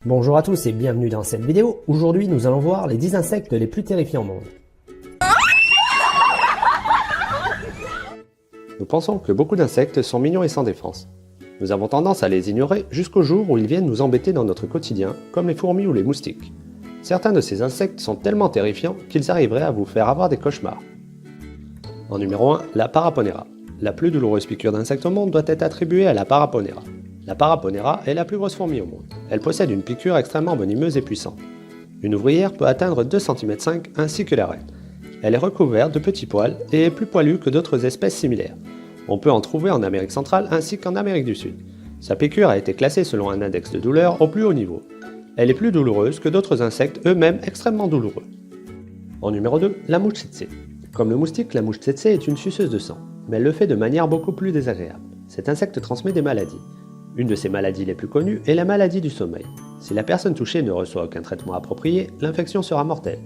Bonjour à tous et bienvenue dans cette vidéo. Aujourd'hui, nous allons voir les 10 insectes les plus terrifiants au monde. Nous pensons que beaucoup d'insectes sont mignons et sans défense. Nous avons tendance à les ignorer jusqu'au jour où ils viennent nous embêter dans notre quotidien, comme les fourmis ou les moustiques. Certains de ces insectes sont tellement terrifiants qu'ils arriveraient à vous faire avoir des cauchemars. En numéro 1, la Paraponera. La plus douloureuse piqûre d'insecte au monde doit être attribuée à la Paraponera. La Paraponera est la plus grosse fourmi au monde. Elle possède une piqûre extrêmement venimeuse et puissante. Une ouvrière peut atteindre 2,5 cm ainsi que la reine. Elle est recouverte de petits poils et est plus poilue que d'autres espèces similaires. On peut en trouver en Amérique centrale ainsi qu'en Amérique du Sud. Sa piqûre a été classée selon un index de douleur au plus haut niveau. Elle est plus douloureuse que d'autres insectes eux-mêmes extrêmement douloureux. En numéro 2, la mouche tsetse. Comme le moustique, la mouche tsetse est une suceuse de sang, mais elle le fait de manière beaucoup plus désagréable. Cet insecte transmet des maladies. Une de ces maladies les plus connues est la maladie du sommeil. Si la personne touchée ne reçoit aucun traitement approprié, l'infection sera mortelle.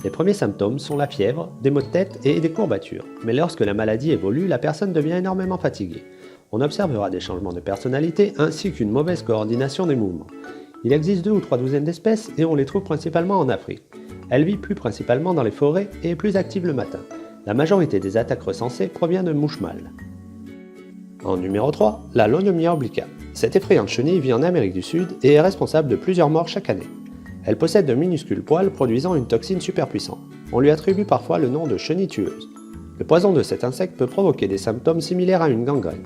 Les premiers symptômes sont la fièvre, des maux de tête et des courbatures. Mais lorsque la maladie évolue, la personne devient énormément fatiguée. On observera des changements de personnalité ainsi qu'une mauvaise coordination des mouvements. Il existe 2 ou 3 douzaines d'espèces et on les trouve principalement en Afrique. Elle vit plus principalement dans les forêts et est plus active le matin. La majorité des attaques recensées provient de mouches mâles. En numéro 3, la Lonomia obliqua. Cette effrayante chenille vit en Amérique du Sud et est responsable de plusieurs morts chaque année. Elle possède de minuscules poils produisant une toxine super puissante. On lui attribue parfois le nom de chenille tueuse. Le poison de cet insecte peut provoquer des symptômes similaires à une gangrène.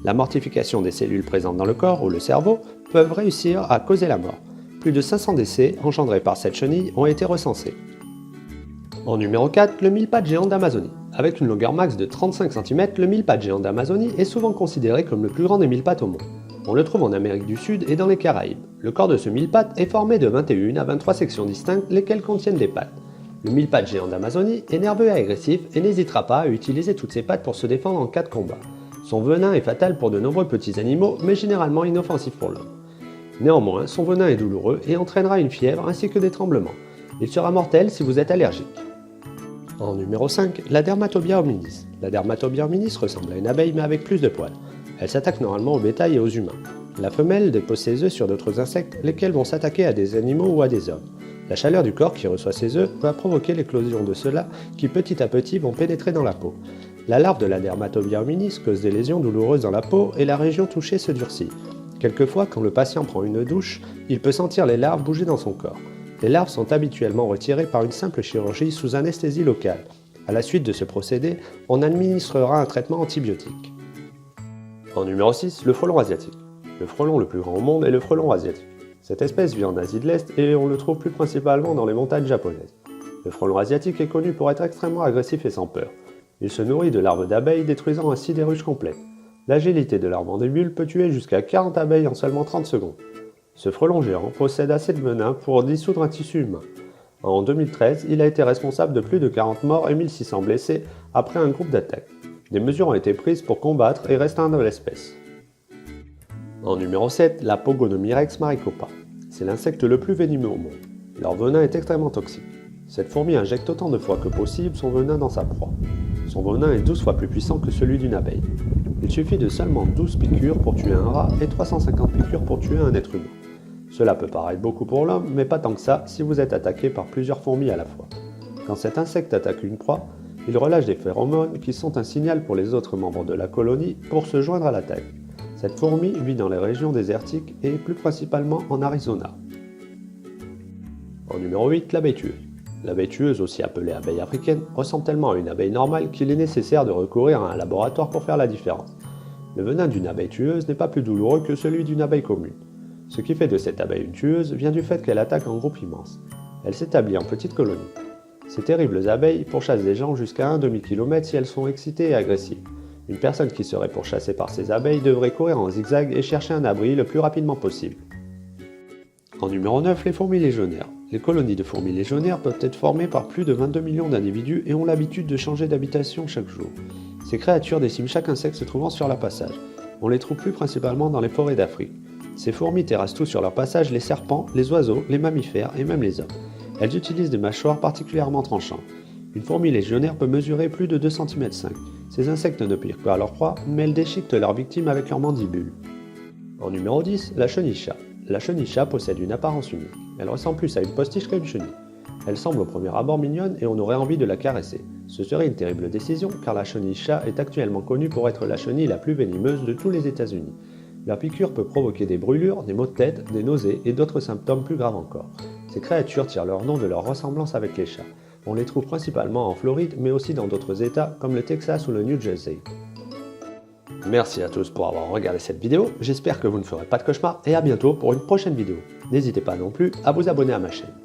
La mortification des cellules présentes dans le corps ou le cerveau peuvent réussir à causer la mort. Plus de 500 décès engendrés par cette chenille ont été recensés. En numéro 4, le mille-pattes géant d'Amazonie. Avec une longueur max de 35 cm, le mille-pattes géant d'Amazonie est souvent considéré comme le plus grand des mille-pattes au monde. On le trouve en Amérique du Sud et dans les Caraïbes. Le corps de ce mille-pattes est formé de 21 à 23 sections distinctes, lesquelles contiennent des pattes. Le mille-pattes géant d'Amazonie est nerveux et agressif et n'hésitera pas à utiliser toutes ses pattes pour se défendre en cas de combat. Son venin est fatal pour de nombreux petits animaux, mais généralement inoffensif pour l'homme. Néanmoins, son venin est douloureux et entraînera une fièvre ainsi que des tremblements. Il sera mortel si vous êtes allergique. En numéro 5, la Dermatobia hominis. La Dermatobia hominis ressemble à une abeille mais avec plus de poils. Elle s'attaque normalement au bétail et aux humains. La femelle dépose ses œufs sur d'autres insectes, lesquels vont s'attaquer à des animaux ou à des hommes. La chaleur du corps qui reçoit ces œufs va provoquer l'éclosion de ceux-là qui petit à petit vont pénétrer dans la peau. La larve de la Dermatobia hominis cause des lésions douloureuses dans la peau et la région touchée se durcit. Quelquefois, quand le patient prend une douche, il peut sentir les larves bouger dans son corps. Les larves sont habituellement retirées par une simple chirurgie sous anesthésie locale. À la suite de ce procédé, on administrera un traitement antibiotique. En numéro 6, le frelon asiatique. Le frelon le plus grand au monde est le frelon asiatique. Cette espèce vit en Asie de l'Est et on le trouve plus principalement dans les montagnes japonaises. Le frelon asiatique est connu pour être extrêmement agressif et sans peur. Il se nourrit de larves d'abeilles, détruisant ainsi des ruches complètes. L'agilité de leur mandibule peut tuer jusqu'à 40 abeilles en seulement 30 secondes. Ce frelon géant possède assez de venin pour dissoudre un tissu humain. En 2013, il a été responsable de plus de 40 morts et 1600 blessés après un groupe d'attaques. Des mesures ont été prises pour combattre et restreindre l'espèce. En numéro 7, la Pogonomirex maricopa. C'est l'insecte le plus venimeux au monde. Leur venin est extrêmement toxique. Cette fourmi injecte autant de fois que possible son venin dans sa proie. Son venin est 12 fois plus puissant que celui d'une abeille. Il suffit de seulement 12 piqûres pour tuer un rat et 350 piqûres pour tuer un être humain. Cela peut paraître beaucoup pour l'homme, mais pas tant que ça si vous êtes attaqué par plusieurs fourmis à la fois. Quand cet insecte attaque une proie, il relâche des phéromones qui sont un signal pour les autres membres de la colonie pour se joindre à l'attaque. Cette fourmi vit dans les régions désertiques et plus principalement en Arizona. En numéro 8, l'abeille tueuse. L'abeille tueuse, aussi appelée abeille africaine, ressemble tellement à une abeille normale qu'il est nécessaire de recourir à un laboratoire pour faire la différence. Le venin d'une abeille tueuse n'est pas plus douloureux que celui d'une abeille commune. Ce qui fait de cette abeille une tueuse vient du fait qu'elle attaque en groupe immense. Elle s'établit en petites colonies. Ces terribles abeilles pourchassent des gens jusqu'à un demi-kilomètre si elles sont excitées et agressives. Une personne qui serait pourchassée par ces abeilles devrait courir en zigzag et chercher un abri le plus rapidement possible. En numéro 9, les fourmis légionnaires. Les colonies de fourmis légionnaires peuvent être formées par plus de 22 millions d'individus et ont l'habitude de changer d'habitation chaque jour. Ces créatures déciment chaque insecte se trouvant sur leur passage. On les trouve plus principalement dans les forêts d'Afrique. Ces fourmis terrassent tout sur leur passage les serpents, les oiseaux, les mammifères et même les hommes. Elles utilisent des mâchoires particulièrement tranchantes. Une fourmi légionnaire peut mesurer plus de 2,5 cm. Ces insectes ne piquent pas leur proie, mais elles déchiquetent leurs victimes avec leurs mandibules. En numéro 10, la chenille chat. La chenille chat possède une apparence unique. Elle ressemble plus à une postiche qu'à une chenille. Elle semble au premier abord mignonne et on aurait envie de la caresser. Ce serait une terrible décision car la chenille chat est actuellement connue pour être la chenille la plus venimeuse de tous les États-Unis. Leur piqûre peut provoquer des brûlures, des maux de tête, des nausées et d'autres symptômes plus graves encore. Ces créatures tirent leur nom de leur ressemblance avec les chats. On les trouve principalement en Floride mais aussi dans d'autres États comme le Texas ou le New Jersey. Merci à tous pour avoir regardé cette vidéo, j'espère que vous ne ferez pas de cauchemar et à bientôt pour une prochaine vidéo. N'hésitez pas non plus à vous abonner à ma chaîne.